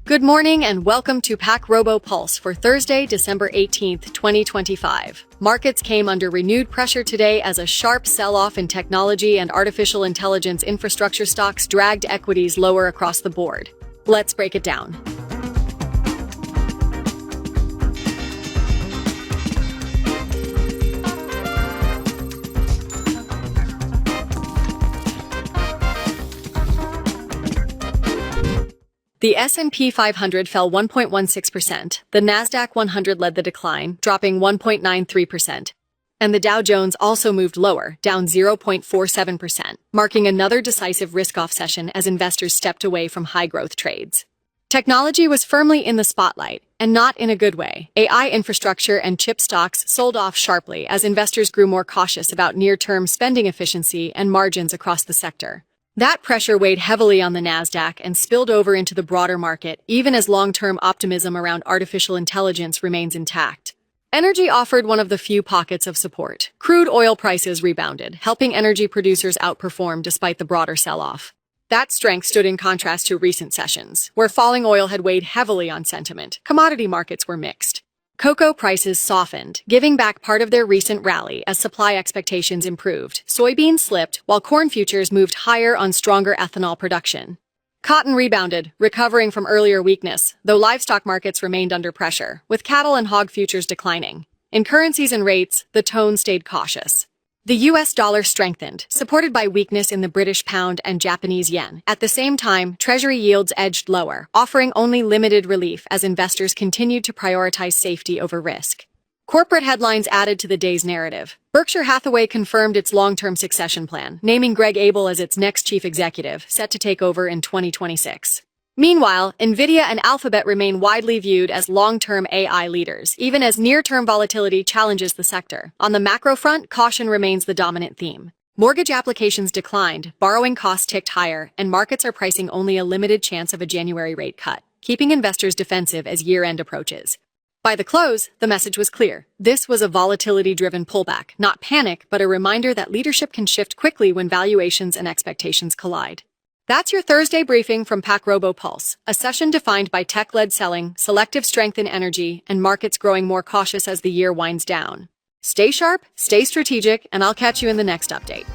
Good morning and welcome to Pack Robo Pulse for Thursday, December 18th, 2025. Markets came under renewed pressure today as a sharp sell-off in technology and artificial intelligence infrastructure stocks dragged equities lower across the board. Let's break it down. The S&P 500 fell 1.16%, the Nasdaq 100 led the decline, dropping 1.93%, and the Dow Jones also moved lower, down 0.47%, marking another decisive risk-off session as investors stepped away from high-growth trades. Technology was firmly in the spotlight, and not in a good way. AI infrastructure and chip stocks sold off sharply as investors grew more cautious about near-term spending efficiency and margins across the sector. That pressure weighed heavily on the Nasdaq and spilled over into the broader market, even as long-term optimism around artificial intelligence remains intact. Energy offered one of the few pockets of support. Crude oil prices rebounded, helping energy producers outperform despite the broader sell-off. That strength stood in contrast to recent sessions, where falling oil had weighed heavily on sentiment. Commodity markets were mixed. Cocoa prices softened, giving back part of their recent rally as supply expectations improved. Soybeans slipped, while corn futures moved higher on stronger ethanol production. Cotton rebounded, recovering from earlier weakness, though livestock markets remained under pressure, with cattle and hog futures declining. In currencies and rates, the tone stayed cautious. The US dollar strengthened, supported by weakness in the British pound and Japanese yen. At the same time, Treasury yields edged lower, offering only limited relief as investors continued to prioritize safety over risk. Corporate headlines added to the day's narrative. Berkshire Hathaway confirmed its long-term succession plan, naming Greg Abel as its next chief executive, set to take over in 2026. Meanwhile, NVIDIA and Alphabet remain widely viewed as long-term AI leaders, even as near-term volatility challenges the sector. On the macro front, caution remains the dominant theme. Mortgage applications declined, borrowing costs ticked higher, and markets are pricing only a limited chance of a January rate cut, keeping investors defensive as year-end approaches. By the close, the message was clear. This was a volatility-driven pullback, not panic, but a reminder that leadership can shift quickly when valuations and expectations collide. That's your Thursday briefing from Pack Robo Pulse, a session defined by tech-led selling, selective strength in energy, and markets growing more cautious as the year winds down. Stay sharp, stay strategic, and I'll catch you in the next update.